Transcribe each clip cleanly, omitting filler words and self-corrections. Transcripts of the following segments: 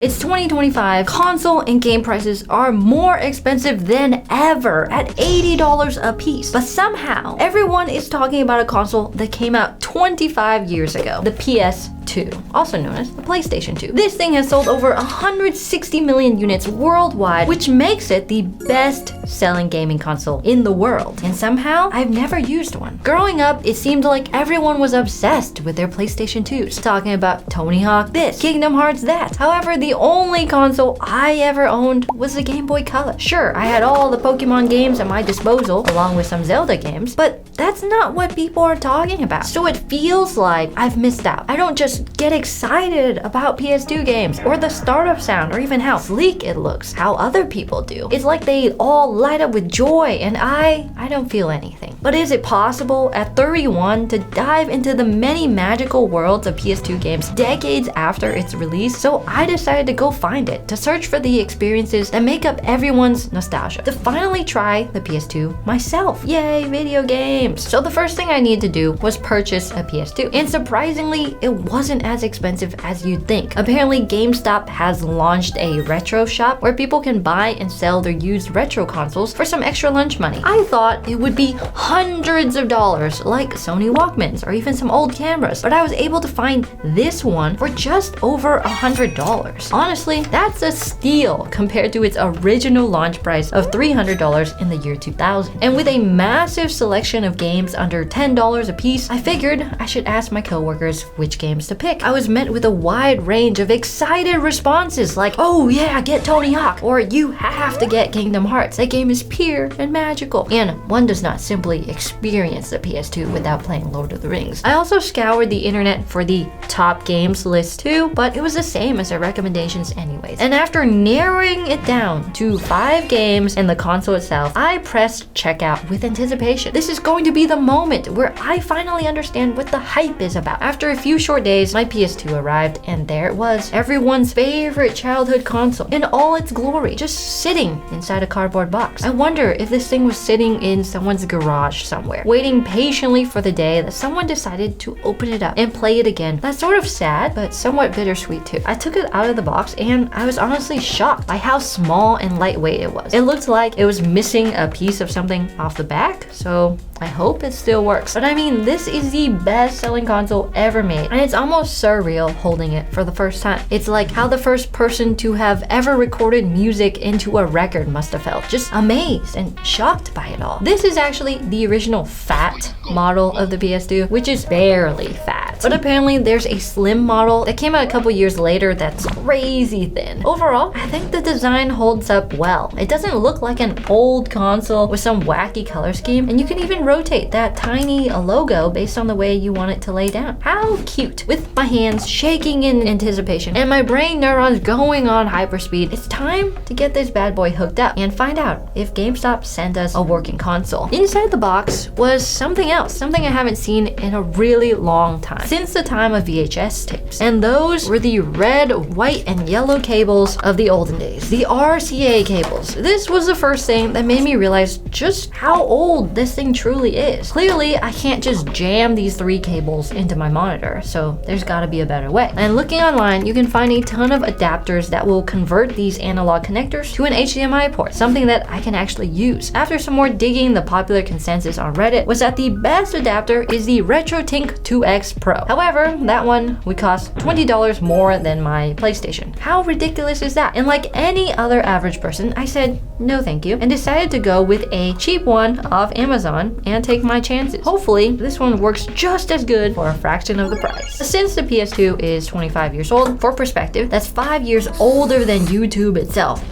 It's 2025, console and game prices are more expensive than ever at $80 a piece. But somehow, everyone is talking about a console that came out 25 years ago, the PS2, also known as the PlayStation 2. This thing has sold over 160 million units worldwide, which makes it the best-selling gaming console in the world. And somehow, I've never used one. Growing up, it seemed like everyone was obsessed with their PlayStation 2s, talking about Tony Hawk this, Kingdom Hearts that. However, the only console I ever owned was the Game Boy Color. Sure, I had all the Pokemon games at my disposal, along with some Zelda games, but that's not what people are talking about. So it feels like I've missed out. I don't just get excited about PS2 games, or the startup sound, or even how sleek it looks, how other people do. It's like they all light up with joy, and I don't feel anything. But is it possible at 31 to dive into the many magical worlds of PS2 games decades after its release? So I decided to go find it, to search for the experiences that make up everyone's nostalgia, to finally try the PS2 myself. Yay, video games! So the first thing I needed to do was purchase a PS2, and surprisingly, it wasn't as expensive as you'd think. Apparently, GameStop has launched a retro shop where people can buy and sell their used retro consoles for some extra lunch money. I thought it would be hundreds of dollars, like Sony Walkmans or even some old cameras, but I was able to find this one for just over $100. Honestly, that's a steal compared to its original launch price of $300 in the year 2000. And with a massive selection of games under $10 a piece, I figured I should ask my coworkers which games to pick. I was met with a wide range of excited responses like, "Oh yeah, get Tony Hawk," or "You have to get Kingdom Hearts. That game is pure and magical." And one does not simply experience the PS2 without playing Lord of the Rings. I also scoured the internet for the top games list too, but it was the same as their recommendations anyways. And after narrowing it down to 5 games and the console itself, I pressed checkout with anticipation. This is going to be the moment where I finally understand what the hype is about. After a few short days, my PS2 arrived, and there it was, everyone's favorite childhood console in all its glory, just sitting inside a cardboard box. I wonder if this thing was sitting in someone's garage somewhere, waiting patiently for the day that someone decided to open it up and play it again. That's sort of sad, but somewhat bittersweet too. I took it out of the box, and I was honestly shocked by how small and lightweight it was. It looked like it was missing a piece of something off the back, so I hope it still works. But I mean, this is the best-selling console ever made, and it's almost surreal holding it for the first time. It's like how the first person to have ever recorded music into a record must have felt, just amazed and shocked by it all. This is actually the original fat model of the PS2, which is barely fat. But apparently there's a slim model that came out a couple years later that's crazy thin. Overall, I think the design holds up well. It doesn't look like an old console with some wacky color scheme, and you can even rotate that tiny logo based on the way you want it to lay down. How cute! With my hands shaking in anticipation and my brain neurons going on hyperspeed, it's time to get this bad boy hooked up and find out if GameStop sent us a working console. Inside the box was something else, something I haven't seen in a really long time, since the time of VHS tapes. And those were the red, white, and yellow cables of the olden days, the RCA cables. This was the first thing that made me realize just how old this thing truly is. Clearly, I can't just jam these 3 cables into my monitor, so there's gotta be a better way. And looking online, you can find a ton of adapters that will convert these analog connectors to an HDMI port, something that I can actually use. After some more digging, the popular consensus on Reddit was that the best adapter is the RetroTink 2X Pro. However, that one would cost $20 more than my PlayStation. How ridiculous is that? And like any other average person, I said no thank you and decided to go with a cheap one off Amazon and take my chances. Hopefully, this one works just as good for a fraction of the price. Since the PS2 is 25 years old, for perspective, that's 5 years older than YouTube itself.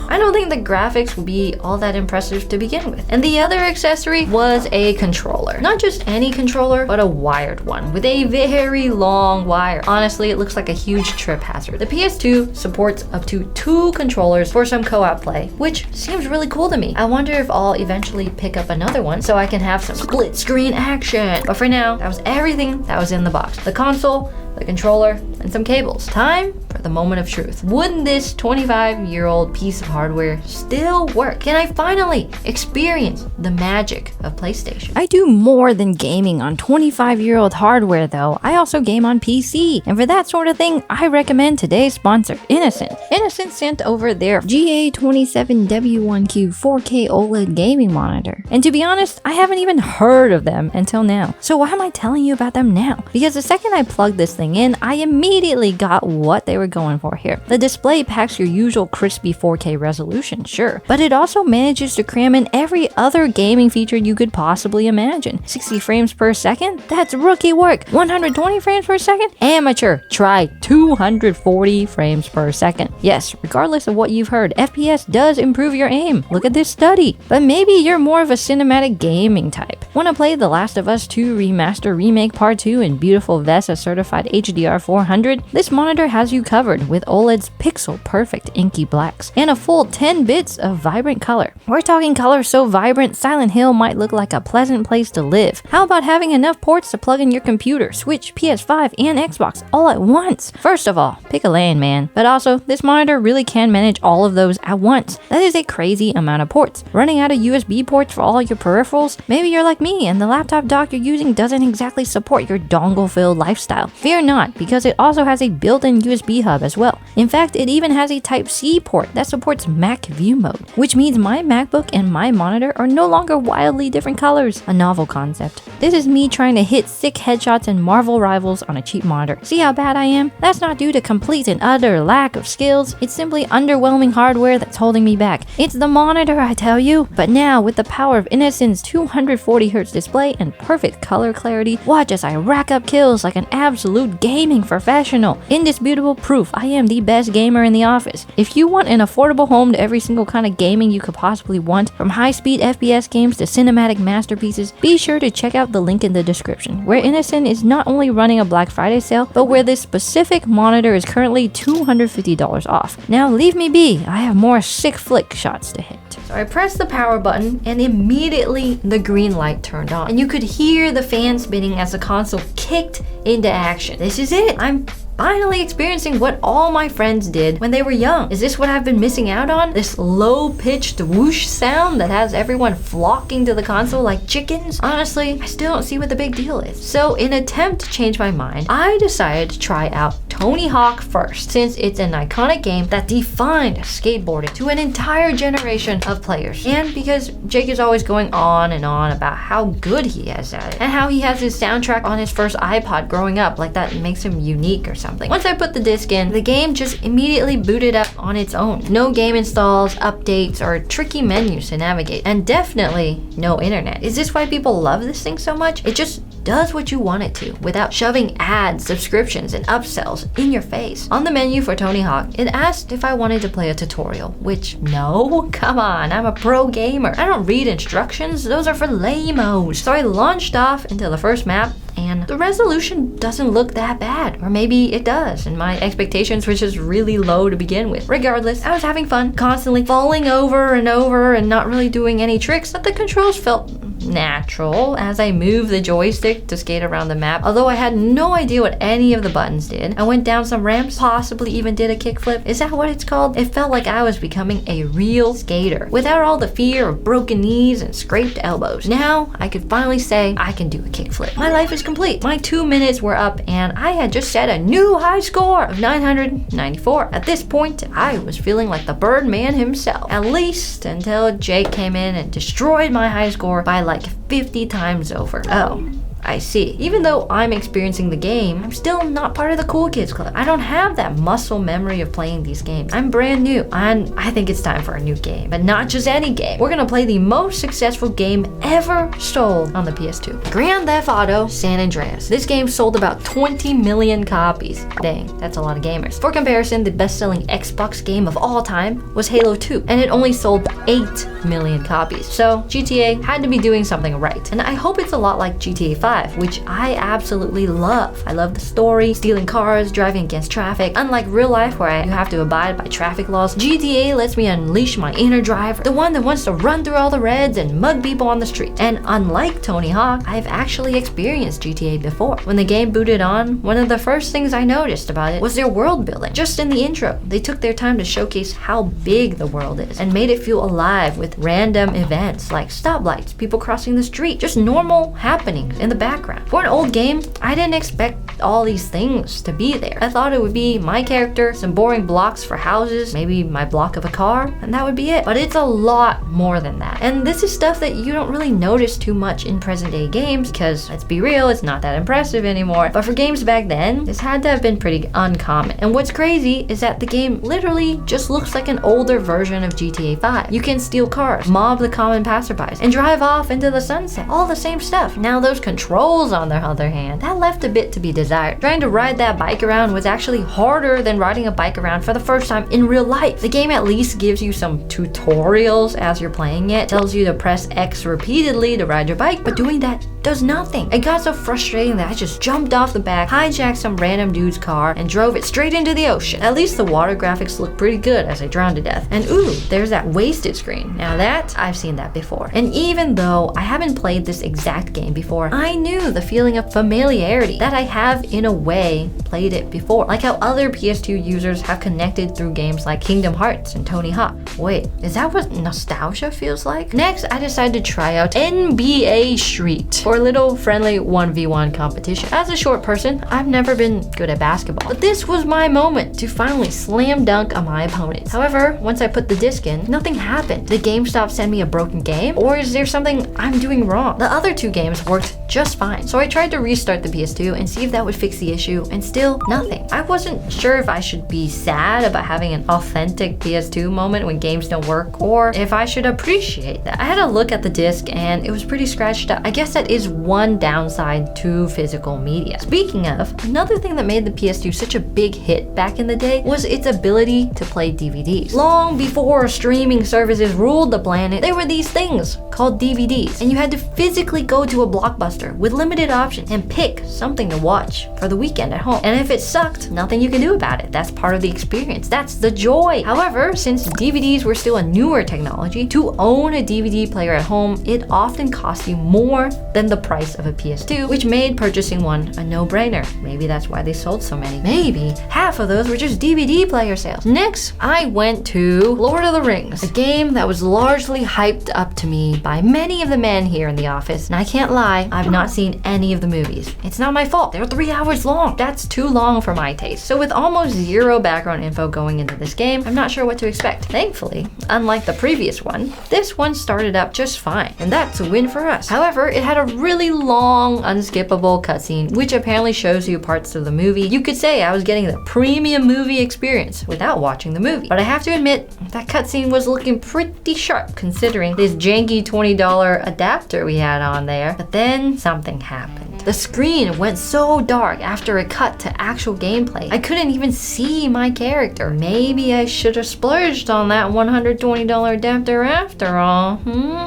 I don't think the graphics will be all that impressive to begin with. And the other accessory was a controller. Not just any controller, but a wired one with a very long wire. Honestly, it looks like a huge trip hazard. The PS2 supports up to 2 controllers for some co-op play, which seems really cool to me. I wonder if I'll eventually pick up another one so I can have some split screen action. But for now, that was everything that was in the box. The console, the controller, and some cables. Time for the moment of truth. Would this 25-year-old piece of hardware still work? Can I finally experience the magic of PlayStation? I do more than gaming on 25-year-old hardware though. I also game on PC. And for that sort of thing, I recommend today's sponsor, Innocent. Innocent sent over their GA27W1Q 4K OLED gaming monitor. And to be honest, I haven't even heard of them until now. So why am I telling you about them now? Because the second I plugged this thing in, I immediately got what they were going for here. The display packs your usual crispy 4K resolution, sure, but it also manages to cram in every other gaming feature you could possibly imagine. 60 frames per second? That's rookie work. 120 frames per second? Amateur. Try 240 frames per second. Yes, regardless of what you've heard, FPS does improve your aim. Look at this study. But maybe you're more of a cinematic gaming type. Want to play The Last of Us 2 Remaster Remake Part 2 in beautiful VESA certified HDR 400? This monitor has you covered with OLED's pixel perfect inky blacks and a full 10 bits of vibrant color. We're talking color so vibrant, Silent Hill might look like a pleasant place to live. How about having enough ports to plug in your computer, Switch, PS5, and Xbox all at once? First of all, pick a lane, man. But also, this monitor really can manage all of those at once. That is a crazy amount of ports. Running out of USB ports for all your peripherals? Maybe you're like me and the laptop dock you're using doesn't exactly support your dongle-filled lifestyle. Fear not, because it also has a built-in USB hub as well. In fact, it even has a Type-C port that supports Mac View Mode, which means my MacBook and my monitor are no longer wildly different colors. A novel concept. This is me trying to hit sick headshots and Marvel rivals on a cheap monitor. See how bad I am? That's not due to complete and utter lack of skills. It's simply underwhelming hardware that's holding me back. It's the monitor, I tell you. But now, with the power of Innocent's 240Hz display and perfect color clarity, watch as I rack up kills like an absolute gaming professional. Indisputable proof I am the best gamer in the office. If you want an affordable home to every single kind of gaming you could possibly want, from high-speed FPS games to cinematic masterpieces, be sure to check out the link in the description, where Innocent is not only running a Black Friday sale, but where this specific monitor is currently $250 off. Now leave me be, I have more sick flick shots to hit. So I pressed the power button and immediately the green light turned on. And you could hear the fan spinning as the console kicked into action. This is it. I'm finally experiencing what all my friends did when they were young. Is this what I've been missing out on? This low-pitched whoosh sound that has everyone flocking to the console like chickens? Honestly, I still don't see what the big deal is. So in an attempt to change my mind, I decided to try out Tony Hawk first, since it's an iconic game that defined skateboarding to an entire generation of players. And because Jake is always going on and on about how good he is at it, and how he has his soundtrack on his first iPod growing up, like that makes him unique or something. Once I put the disc in, the game just immediately booted up on its own. No game installs, updates, or tricky menus to navigate, and definitely no internet. Is this why people love this thing so much? It just does what you want it to, without shoving ads, subscriptions, and upsells in your face. On the menu for Tony Hawk, it asked if I wanted to play a tutorial, which no, come on, I'm a pro gamer. I don't read instructions, those are for lame-os. So I launched off into the first map, and the resolution doesn't look that bad, or maybe it does, and my expectations were just really low to begin with. Regardless, I was having fun, constantly falling over and not really doing any tricks, but the controls felt natural as I moved the joystick to skate around the map, although I had no idea what any of the buttons did. I went down some ramps, possibly even did a kickflip. Is that what it's called? It felt like I was becoming a real skater, without all the fear of broken knees and scraped elbows. Now, I could finally say I can do a kickflip. My life is complete. My 2 minutes were up, and I had just set a new high score of 994. At this point, I was feeling like the Birdman himself, at least until Jake came in and destroyed my high score by like 50 times over. Oh, I see. Even though I'm experiencing the game, I'm still not part of the cool kids club. I don't have that muscle memory of playing these games. I'm brand new, and I think it's time for a new game. But not just any game. We're gonna play the most successful game ever sold on the PS2. Grand Theft Auto San Andreas. This game sold about 20 million copies. Dang, that's a lot of gamers. For comparison, the best-selling Xbox game of all time was Halo 2, and it only sold 8 million copies. So GTA had to be doing something right. And I hope it's a lot like GTA 5, 5, which I absolutely love. I love the story, stealing cars, driving against traffic. Unlike real life where you have to abide by traffic laws, GTA lets me unleash my inner driver, the one that wants to run through all the reds and mug people on the street. And unlike Tony Hawk, I've actually experienced GTA before. When the game booted on, one of the first things I noticed about it was their world building. Just in the intro, they took their time to showcase how big the world is and made it feel alive with random events like stoplights, people crossing the street, just normal happenings in the background. For an old game, I didn't expect all these things to be there. I thought it would be my character, some boring blocks for houses, maybe my block of a car, and that would be it. But it's a lot more than that. And this is stuff that you don't really notice too much in present day games because, let's be real, it's not that impressive anymore. But for games back then, this had to have been pretty uncommon. And what's crazy is that the game literally just looks like an older version of GTA 5. You can steal cars, mob the common passerbys, and drive off into the sunset. All the same stuff. Now those controls, on the other hand, that left a bit to be desired. Trying to ride that bike around was actually harder than riding a bike around for the first time in real life. The game at least gives you some tutorials as you're playing it, tells you to press X repeatedly to ride your bike, but doing that does nothing. It got so frustrating that I just jumped off the back, hijacked some random dude's car, and drove it straight into the ocean. At least the water graphics look pretty good as I drowned to death. And ooh, there's that wasted screen. Now that, I've seen that before. And even though I haven't played this exact game before, I knew the feeling of familiarity that I have in a way played it before. Like how other PS2 users have connected through games like Kingdom Hearts and Tony Hawk. Wait, is that what nostalgia feels like? Next, I decided to try out NBA Street for a little friendly 1v1 competition. As a short person, I've never been good at basketball, but this was my moment to finally slam dunk on my opponents. However, once I put the disc in, nothing happened. Did GameStop send me a broken game, or is there something I'm doing wrong? The other two games worked just fine, so I tried to restart the PS2 and see if that would fix the issue, and still nothing. I wasn't sure if I should be sad about having an authentic PS2 moment when games don't work, or if I should appreciate that. I had a look at the disc and it was pretty scratched up. I guess that is one downside to physical media. Speaking of, another thing that made the PS2 such a big hit back in the day was its ability to play DVDs. Long before streaming services ruled the planet, there were these things called DVDs, and you had to physically go to a Blockbuster with limited options and pick something to watch for the weekend at home. And if it sucked, nothing you can do about it. That's part of the experience. That's the joy. However, since DVDs were still a newer technology, to own a DVD player at home, it often cost you more than the price of a PS2, which made purchasing one a no-brainer. Maybe that's why they sold so many. Maybe half of those were just DVD player sales. Next, I went to Lord of the Rings, a game that was largely hyped up to me by many of the men here in the office, and I can't lie, I've not seen any of the movies. It's not my fault. They're 3 hours long. That's too long for my taste. So with almost zero background info going into this game, I'm not sure what to expect. Thankfully, unlike the previous one, this one started up just fine, and that's a win for us. However, it had a really long, unskippable cutscene, which apparently shows you parts of the movie. You could say I was getting the premium movie experience without watching the movie. But I have to admit, that cutscene was looking pretty sharp considering this janky $20 adapter we had on there. But then something happened. The screen went so dark after it cut to actual gameplay. I couldn't even see my character. Maybe I should have splurged on that $120 adapter after all.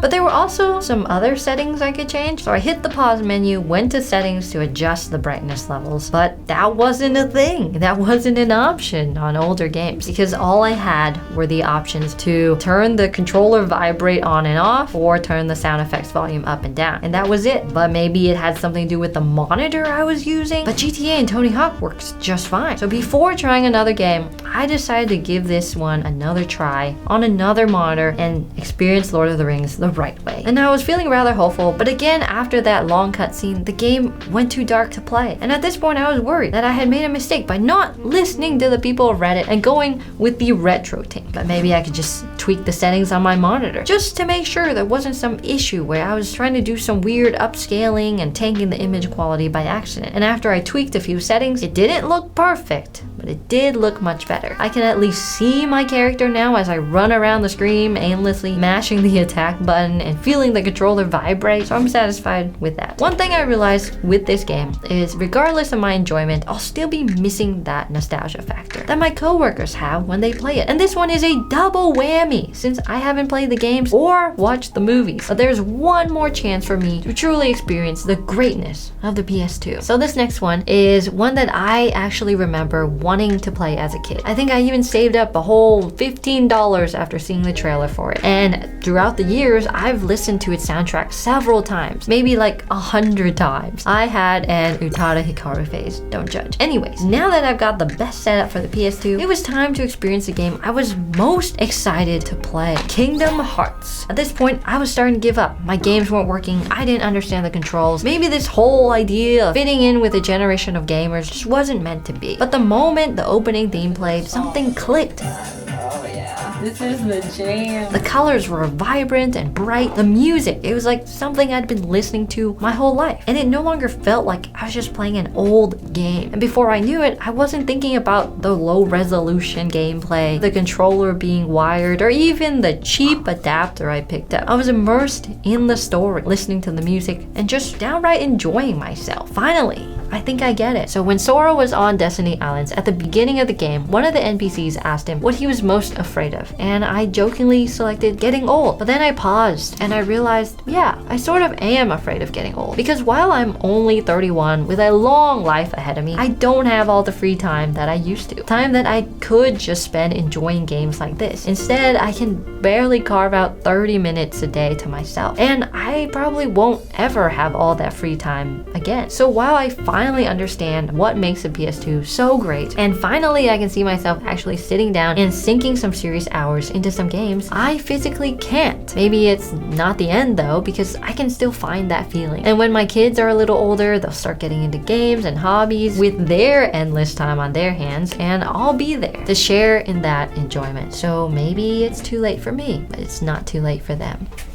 But there were also some other settings I could change. So I hit the pause menu, went to settings to adjust the brightness levels. But that wasn't a thing. That wasn't an option on older games because all I had were the options to turn the controller vibrate on and off or turn the sound effects volume up and down. And that was it. But maybe it had something to do with the monitor I was using. But GTA and Tony Hawk works just fine. So before trying another game, I decided to give this one another try on another monitor and experience Lord of the Rings the right way. And I was feeling rather hopeful, but again, after that long cutscene, the game went too dark to play. And at this point, I was worried that I had made a mistake by not listening to the people of Reddit and going with the retro team. But maybe I could just tweak the settings on my monitor just to make sure there wasn't some issue where I was trying to do some weird upscaling and tanking the image quality by accident. And after I tweaked a few settings, it didn't look perfect, but it did look much better. I can at least see my character now as I run around the screen aimlessly, mashing the attack button and feeling the controller vibrate, so I'm satisfied with that. One thing I realized with this game is regardless of my enjoyment, I'll still be missing that nostalgia factor that my coworkers have when they play it. And this one is a double whammy since I haven't played the games or watched the movies. But there's one more chance for me to truly experience the greatness of the PS2. So this next one is one that I actually remember wanting to play as a kid. I think I even saved up a whole $15 after seeing the trailer for it. And throughout the years, I've listened to its soundtrack several times, maybe like 100 times. I had an Utada Hikaru phase, don't judge. Anyways, now that I've got the best setup for the PS2, it was time to experience the game I was most excited to play, Kingdom Hearts. At this point, I was starting to give up. My games weren't working, I didn't understand the controls. Maybe this whole idea of fitting in with a generation of gamers just wasn't meant to be. But the moment the opening theme played, something clicked. Oh yeah, this is the jam. The colors were vibrant and bright. The music, it was like something I'd been listening to my whole life. And it no longer felt like I was just playing an old game. And before I knew it, I wasn't thinking about the low resolution gameplay, the controller being wired, or even the cheap adapter I picked up. I was immersed in the story, listening to the music, and just downright enjoying myself. Finally, I think I get it. So when Sora was on Destiny Islands at the beginning of the game, one of the NPCs asked him what he was most afraid of, and I jokingly selected getting old. But then I paused and I realized, yeah, I sort of am afraid of getting old, because while I'm only 31 with a long life ahead of me, I don't have all the free time that I used to. Time that I could just spend enjoying games like this. Instead, I can barely carve out 30 minutes a day to myself, and I probably won't ever have all that free time again. So while I finally understand what makes a PS2 so great, and finally I can see myself actually sitting down and sinking some serious hours into some games, I physically can't. Maybe it's not the end though, because I can still find that feeling. And when my kids are a little older, they'll start getting into games and hobbies with their endless time on their hands, and I'll be there to share in that enjoyment. So maybe it's too late for me, but it's not too late for them.